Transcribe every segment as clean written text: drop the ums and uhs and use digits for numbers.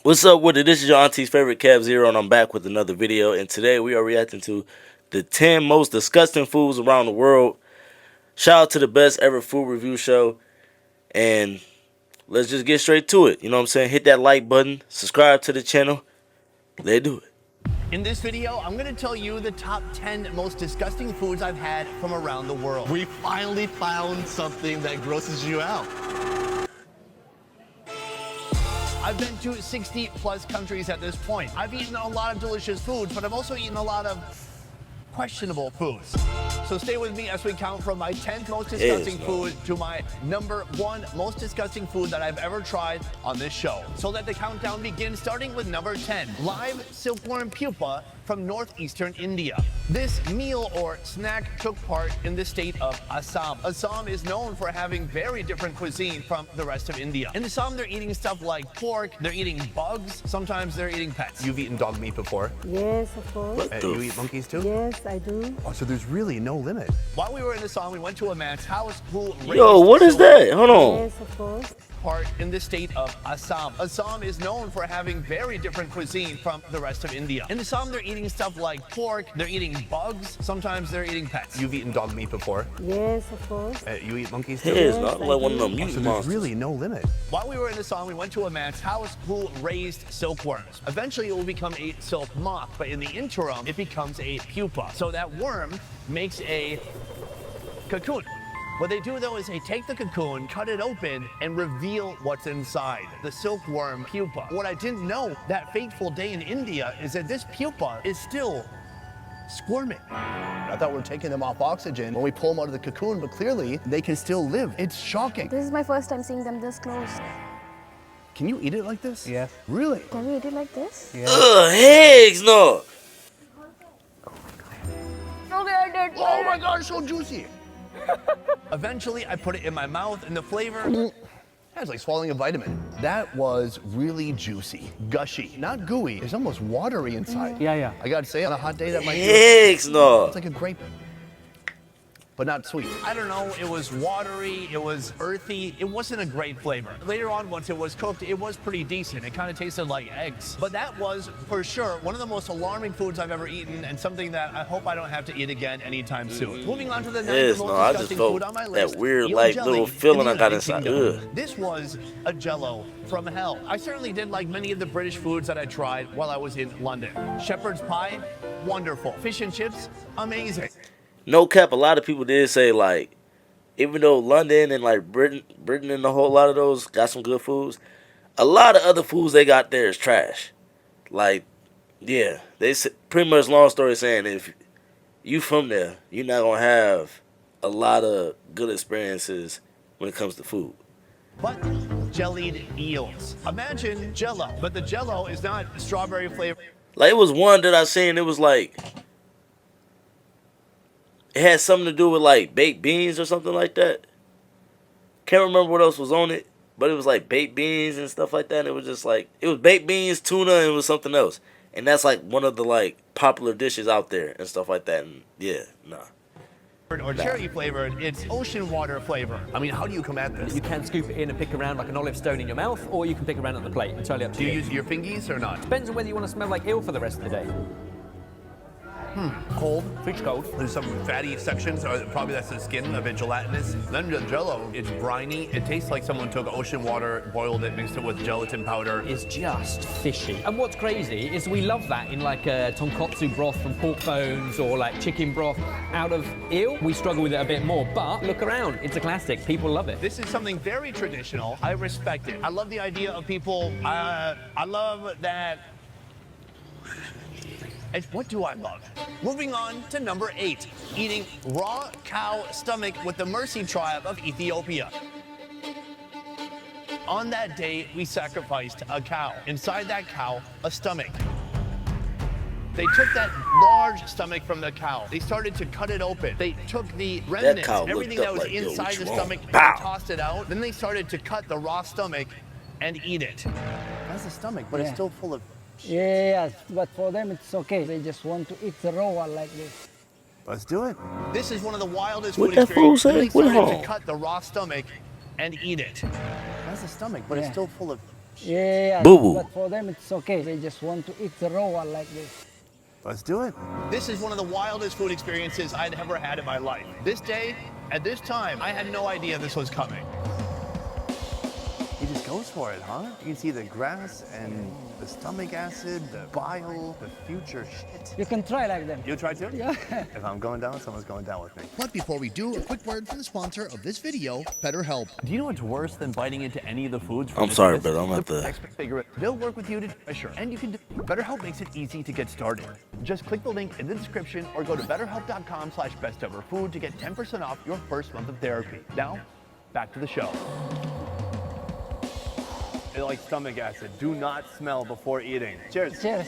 What's up with it? This is your auntie's favorite Cav Zero, and I'm back with another video. And today we are reacting to the 10 most disgusting foods around the world. Shout out to the best ever food review show. And let's just get straight to it. You know what I'm saying? Hit that like button, subscribe to the channel. Let's do it. In this video, I'm gonna tell you the top 10 most disgusting foods I've had from around the world. We finally found something that grosses you out. I've been to 60 plus countries at this point. I've eaten a lot of delicious foods, but I've also eaten a lot of questionable foods. So stay with me as we count from my 10th most disgusting food to my number 1 most disgusting food that I've ever tried on this show. So let the countdown begin, starting with number 10, live silkworm pupa from northeastern India. This meal or snack took part in the state of Assam. Assam is known for having very different cuisine from the rest of India. In Assam, they're eating stuff like pork, they're eating bugs, sometimes they're eating pets. You've eaten dog meat before? Yes, of course. You eat monkeys too? Yes, I do. Oh, so there's really no limit. While we were in Assam, we went to a man's house who raised Yo, what is that? Hold on. Yes, of course. part in the state of Assam. Assam is known for having very different cuisine from the rest of India. In Assam, they're eating stuff like pork, they're eating bugs, sometimes they're eating pets. You've eaten dog meat before? Yes, of course. You eat monkeys too? Here's Yes, not I like one of do. them So mutant there's monsters. really no limit. While we were in Assam, we went to a man's house who raised silkworms. Eventually, it will become a silk moth, but in the interim, it becomes a pupa. So that worm makes a cocoon. What they do though is they take the cocoon, cut it open, and reveal what's inside, the silkworm pupa. What I didn't know that fateful day in India is that this pupa is still squirming. I thought we were taking them off oxygen when we pull them out of the cocoon, but clearly they can still live. It's shocking. This is my first time seeing them this close. Can you eat it like this? Yes. Really? Can we eat it like this? Ugh, heck no. Okay, I did. Oh my God, it's so juicy. Eventually, I put it in my mouth, and the flavor, That's like swallowing a vitamin. That was really juicy, gushy, not gooey. It's almost watery inside. Yeah. I gotta say, on a hot day, that might be. Heck no. It's like a grape, but not sweet. I don't know, it was watery, it was earthy, it wasn't a great flavor. Later on, once it was cooked, it was pretty decent. It kind of tasted like eggs. But that was, for sure, one of the most alarming foods I've ever eaten, and something that I hope I don't have to eat again anytime soon. Moving on to the next Yes, most no, I just disgusting felt food on my that list. weird, eel like, jelly little in feeling the I got United inside. Kingdom. Ugh. This was a Jello from hell. I certainly did like many of the British foods that I tried while I was in London. Shepherd's pie, wonderful. Fish and chips, amazing. No cap, a lot of people did say, like, even though London and like Britain and a whole lot of those got some good foods, a lot of other foods they got there is trash. Like, yeah, they pretty much, long story saying, if you from there, you're not gonna have a lot of good experiences when it comes to food. But jellied eels. Imagine Jello, but the Jello is not strawberry flavored. Like, it was one that I seen, it was like, it had something to do with like baked beans or something like that. Can't remember what else was on it, but it was like baked beans and stuff like that. And it was just like, it was baked beans, tuna, and it was something else. And that's like one of the like popular dishes out there and stuff like that. And yeah, nah. Or cherry flavored, it's ocean water flavor. I mean, how do you come at this? You can scoop it in and pick around like an olive stone in your mouth, or you can pick around on the plate. Entirely up to Do you you. use your fingies or not? Depends on whether you want to smell like eel for the rest of the day. Cold. Fish cold. There's some fatty sections, or probably that's the skin, a bit gelatinous. Then the Jello, it's briny. It tastes like someone took ocean water, boiled it, mixed it with gelatin powder. Is just fishy. And what's crazy is we love that in like a tonkotsu broth from pork bones or like chicken broth out of eel. We struggle with it a bit more, but look around. It's a classic. People love it. This is something very traditional. I respect it. I love the idea of people. I love that. And what do I love? Moving on to number 8, eating raw cow stomach with the Mercy tribe of Ethiopia. On that day, we sacrificed a cow. Inside that cow, a stomach. They took that large stomach from the cow. They started to cut it open. They took the remnants, cow looked everything up that was like, yo, inside what the you want? stomach, and Pow! tossed it out. Then they started to cut the raw stomach and eat it. That's the stomach, but it's Yeah. still full of. Yes, but for them it's okay. They just want to eat the raw one like this. Let's do it. This is one of the wildest What food that fool experiences. say? They What started hell? to cut the raw stomach and eat it. That's the stomach, but it's Yeah. still full of Yeah, Boo-boo. but for them it's okay. They just want to eat the raw one like this. Let's do it. This is one of the wildest food experiences I'd ever had in my life. This day, at this time, I had no idea this was coming. He just goes for it, huh? You can see the grass and the stomach acid, the bile, the future shit. You can try like them. You try too? Yeah. If I'm going down, someone's going down with me. But before we do, a quick word from the sponsor of this video, BetterHelp. Do you know what's worse than biting into any of the foods? I'm sorry, but I'm at the. Figure it. They'll work with you to measure, and you can. BetterHelp makes it easy to get started. Just click the link in the description or go to BetterHelp.com/bestoverfood to get 10% off your first month of therapy. Now, back to the show. It's like stomach acid. Do not smell before eating. Cheers. Cheers.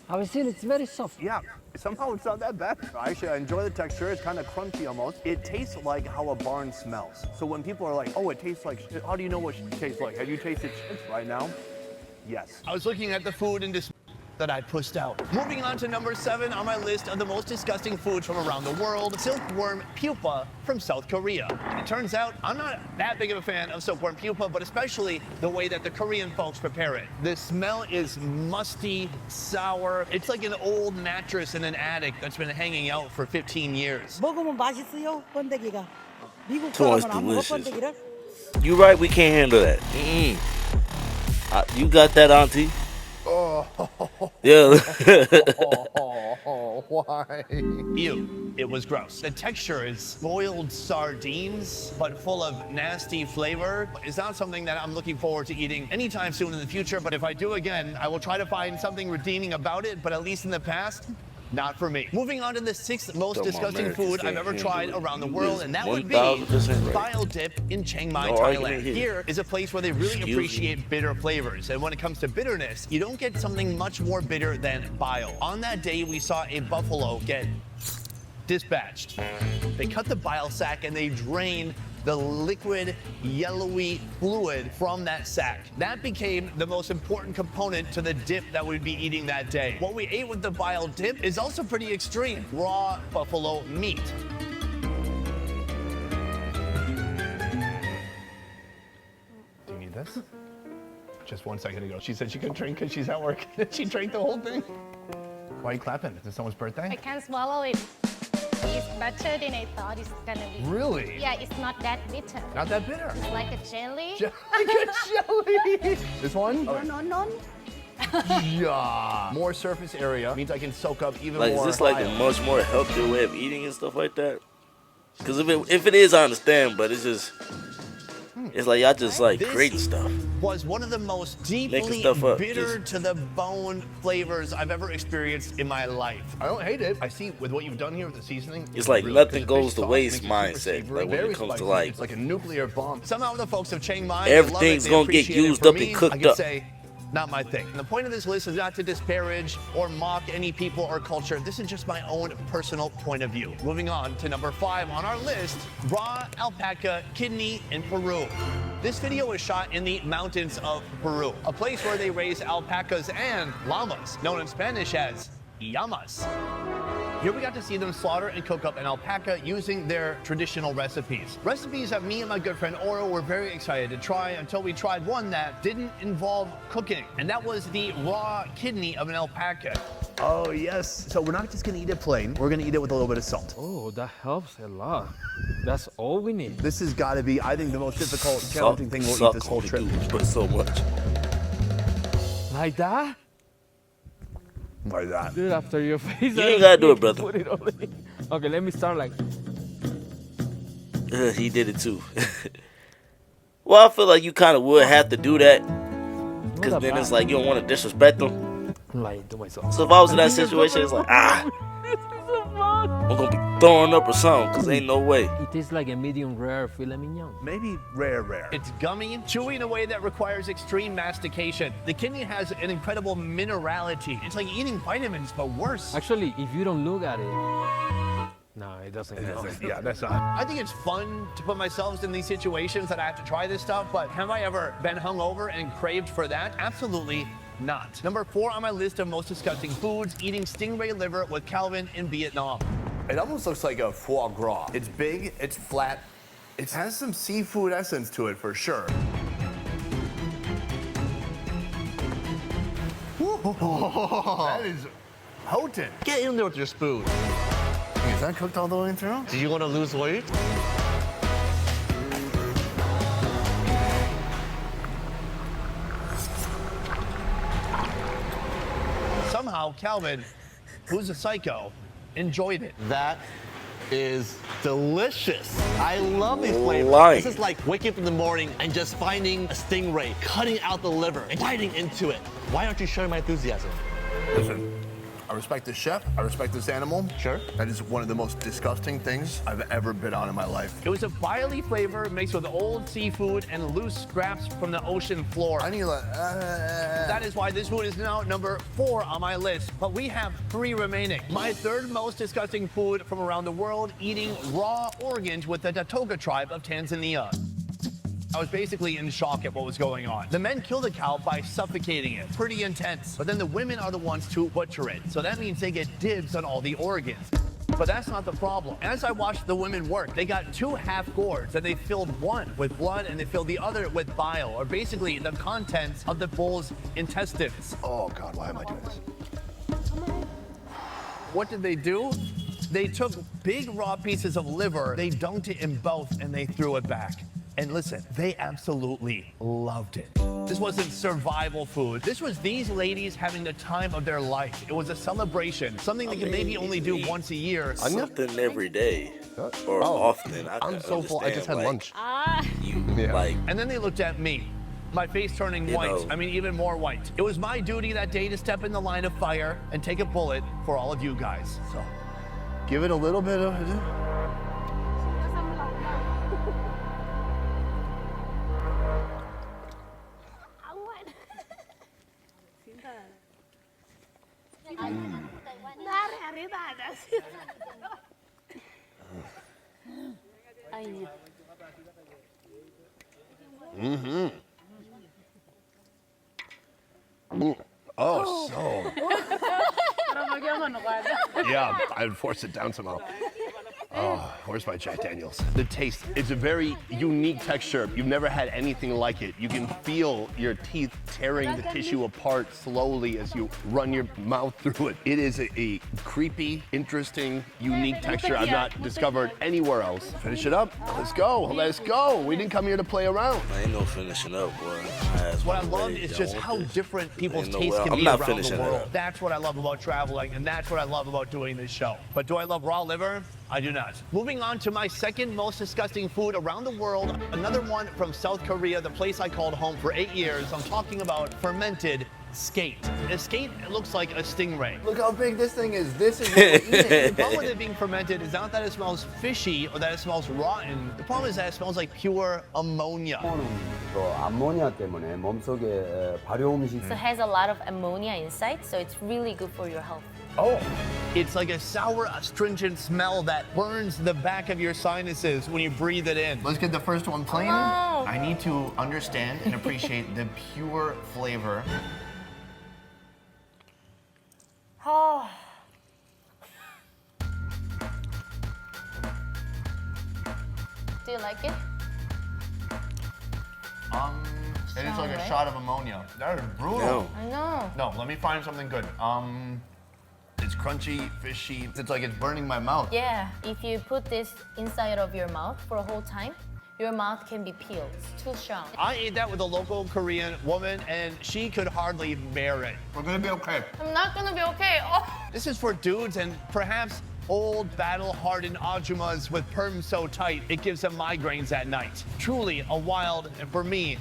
Have you seen? It's very soft. Yeah, somehow it's not that bad. Actually, I enjoy the texture. It's kind of crunchy almost. It tastes like how a barn smells. So when people are like, oh, it tastes like shit, how do you know what shit tastes like? Have you tasted shit right now? Yes. I was looking at the food and that I pushed out. Moving on to number 7 on my list of the most disgusting foods from around the world, silkworm pupa from South Korea. It turns out I'm not that big of a fan of silkworm pupa, but especially the way that the Korean folks prepare it. The smell is musty, sour. It's like an old mattress in an attic that's been hanging out for 15 years. 먹으면 맛있어요, 번데기가. 미국 Too much 사람은 안 먹어, delicious. 번데기를. You right, we can't handle that. You got that, Auntie? Yeah. Why? Ew, it was gross. The texture is boiled sardines, but full of nasty flavor. It's not something that I'm looking forward to eating anytime soon in the future, but if I do again, I will try to find something redeeming about it, but at least in the past, not for me. Moving on to the 6th most Dumb disgusting Americans food I've can't ever handle tried it. around the You world, is and that would be 1000% right. bile dip in Chiang Mai, No argument Thailand. here. Here is a place where they really Excuse me. appreciate bitter flavors, and when it comes to bitterness, you don't get something much more bitter than bile. On that day, we saw a buffalo get dispatched. They cut the bile sac and they drain the liquid yellowy fluid from that sac. That became the most important component to the dip that we'd be eating that day. What we ate with the bile dip is also pretty extreme. Raw buffalo meat. Do you need this? Just 1 second ago, she said she couldn't drink because she's at work. She drank the whole thing. Why are you clapping? Is it someone's birthday? I can't swallow it. It's better than I thought it's gonna be. Really? Yeah, it's not that bitter. Not that bitter. It's like a jelly. Like a jelly. This one? No. Yeah. More surface area means I can soak up even Like, is more. this like a bile. much more healthier way of eating and stuff like that? Because if it is, I understand, but it's just, it's like y'all just like This creating stuff. was one of the most deeply stuff up, bitter just- to the bone flavors I've ever experienced in my life. I don't hate it. I see with what you've done here with the seasoning. It's like really nothing good. goes Fish to sauce waste makes it super mindset, savory, like when it very comes to, spicy. like- It's like a nuclear bomb. Somehow the folks of Chiang Mai, Everything's they gonna get appreciate it. used For up and me, cooked I can up. say, not my thing. And the point of this list is not to disparage or mock any people or culture. This is just my own personal point of view. Moving on to number 5 on our list, raw alpaca kidney in Peru. This video was shot in the mountains of Peru, a place where they raise alpacas and llamas, known in Spanish as llamas. Here we got to see them slaughter and cook up an alpaca using their traditional recipes. Recipes that me and my good friend Oro were very excited to try until we tried one that didn't involve cooking, and that was the raw kidney of an alpaca. Oh, yes. So we're not just gonna eat it plain. We're gonna eat it with a little bit of salt. Oh, that helps a lot. That's all we need. This has got to be, I think, the most difficult, Salt- challenging thing we'll salt eat this whole only trip. do but so much. Like that? Like that. Dude, after your face. You ain't gotta do it, brother. Put it on it. Okay, let me start like. He did it too. Well, I feel like you kind of would have to do that, because that then it's bad. like you don't want to disrespect them. Like to myself. So if I was in that situation, it's like, I'm gonna be throwing up or something, because ain't no way. It tastes like a medium rare filet mignon. Maybe rare. It's gummy, chewy in a way that requires extreme mastication. The kidney has an incredible minerality. It's like eating vitamins, but worse. Actually, if you don't look at it, no, it doesn't. Yeah, that's not. I think it's fun to put myself in these situations that I have to try this stuff, but have I ever been hungover and craved for that? Absolutely not. Number 4 on my list of most disgusting foods, eating stingray liver with Calvin in Vietnam. It almost looks like a foie gras. It's big, it's flat. It has some seafood essence to it for sure. That is potent. Get in there with your spoon. Is that cooked all the way through? Do you want to lose weight? Somehow, Calvin, who's a psycho, enjoyed it. That is delicious. I love these flavors. Lying. This is like waking up in the morning and just finding a stingray, cutting out the liver, and biting into it. Why aren't you sharing my enthusiasm? Listen, I respect this chef. I respect this animal. Sure. That is one of the most disgusting things I've ever bit on in my life. It was a barley flavor mixed with old seafood and loose scraps from the ocean floor. I need to That is why this food is now number 4 on my list, but we have 3 remaining. My third most disgusting food from around the world, eating raw organs with the Datoga tribe of Tanzania. I was basically in shock at what was going on. The men kill the cow by suffocating it. Pretty intense. But then the women are the ones to butcher it. So that means they get dibs on all the organs. But that's not the problem. As I watched the women work, they got 2 half gourds and they filled one with blood and they filled the other with bile, or basically the contents of the bull's intestines. Oh God, why am I doing this? What did they do? They took big raw pieces of liver, they dunked it in both, and they threw it back. And listen, they absolutely loved it. This wasn't survival food. This was these ladies having the time of their life. It was a celebration, something they can maybe only do once a year. Something every day or often. I'm so full. I just had lunch. Like, And then they looked at me, my face turning white. know. I mean, even more white. It was my duty that day to step in the line of fire and take a bullet for all of you guys. So, give it a little bit of. Oh, so. Yeah, I'd force it down somehow. Oh, where's my Jack Daniels? The taste, it's a very unique texture. You've never had anything like it. You can feel your teeth tearing the tissue apart slowly as you run your mouth through it. It is a creepy, interesting, unique texture I've not discovered anywhere else. Finish it up. Let's go. Let's go. We didn't come here to play around. I ain't no finishing up, boy. What I love is just how different people's Ain't no tastes way. can I'm be not around the finishing it world. up. That's what I love about traveling, and that's what I love about doing this show. But do I love raw liver? I do not. Moving on to my second most disgusting food around the world, another one from South Korea, the place I called home for 8 years. I'm talking about fermented skate. A skate looks like a stingray. Look how big this thing is. This is what we're eating. The problem with it being fermented is not that it smells fishy or that it smells rotten. The problem is that it smells like pure ammonia. 암모니아 때문에 몸속에 발효 음식 So it has a lot of ammonia inside, so it's really good for your health. Oh, it's like a sour, astringent smell that burns the back of your sinuses when you breathe it in. Let's get the first one plain. Oh. I need to understand and appreciate the pure flavor. Oh, do you like it? It is like a right? shot of ammonia. That is brutal. No. I know. No, let me find something good. It's crunchy, fishy. It's like it's burning my mouth. Yeah, if you put this inside of your mouth for a whole time, your mouth can be peeled. It's too strong. I ate that with a local Korean woman, and she could hardly bear it. We're gonna be okay. I'm not gonna be okay. Oh. This is for dudes and perhaps old battle-hardened ajumas with perms so tight it gives them migraines at night. Truly a wild, and for me,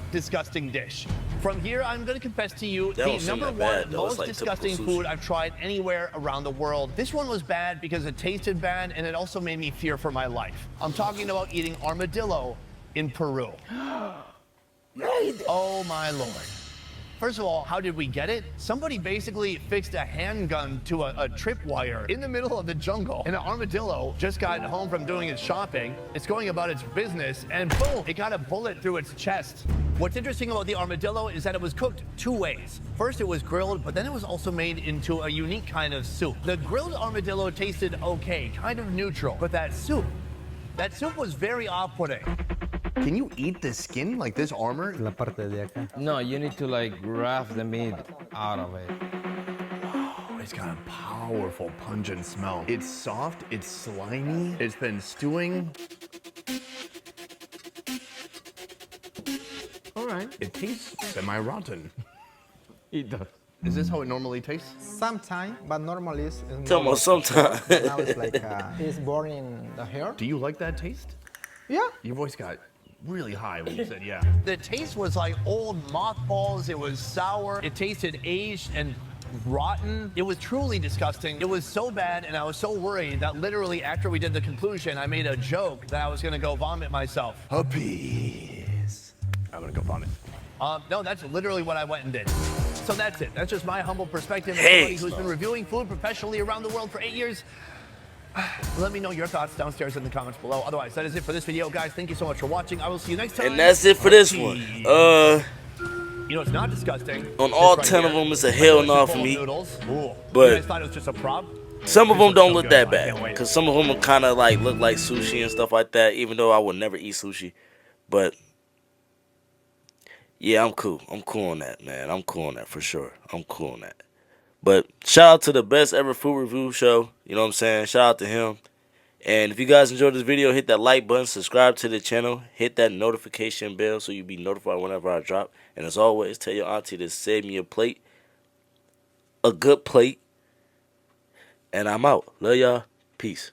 disgusting dish. From here, I'm gonna confess to you, That the don't seem number that bad, one though. It's most like disgusting typical sushi. food I've tried anywhere around the world. This one was bad because it tasted bad and it also made me fear for my life. I'm talking about eating armadillo in Peru. Oh my Lord. First of all, how did we get it? Somebody basically fixed a handgun to a tripwire in the middle of the jungle. And an armadillo just got home from doing its shopping. It's going about its business, and boom, it got a bullet through its chest. What's interesting about the armadillo is that it was cooked 2 ways. First, it was grilled, but then it was also made into a unique kind of soup. The grilled armadillo tasted okay, kind of neutral, but that soup was very off-putting. Can you eat the skin, like this armor? La parte de acá. No, you need to like grab the meat out of it. Oh, it's got a powerful pungent smell. It's soft, it's slimy, it's been stewing. All right, it tastes semi-rotten. It does. Is this how it normally tastes? Sometimes, but normally it's Tell me sometime. now it's like it's born in the hair. Do you like that taste? Yeah. Your voice got really high when you said yeah. The taste was like old mothballs. It was sour. It tasted aged and rotten. It was truly disgusting. It was so bad, and I was so worried that literally after we did the conclusion, I made a joke that I was gonna go vomit myself. Puppies. I'm gonna go vomit. No, that's literally what I went and did. So that's it. That's just my humble perspective as Hey. somebody who's been reviewing food professionally around the world for 8 years. Let me know your thoughts downstairs in the comments below. Otherwise, that is it for this video, guys. Thank you so much for watching. I will see you next time. And that's it for this one. You know, it's not disgusting. On This all right 10 of here. them, it's a hell no Bowl for of me. noodles. Ooh. But you guys thought it was just a prop? some of This them don't looks so look good. that I bad. can't wait. Because some of them kind of like look like sushi and stuff like that. Even though I would never eat sushi. But yeah, I'm cool. I'm cool on that, man. I'm cool on that for sure. I'm cool on that. But shout out to the best ever food review show. You know what I'm saying? Shout out to him. And if you guys enjoyed this video, hit that like button, subscribe to the channel, hit that notification bell so you'll be notified whenever I drop. And as always, tell your auntie to save me a plate. A good plate. And I'm out. Love y'all. Peace.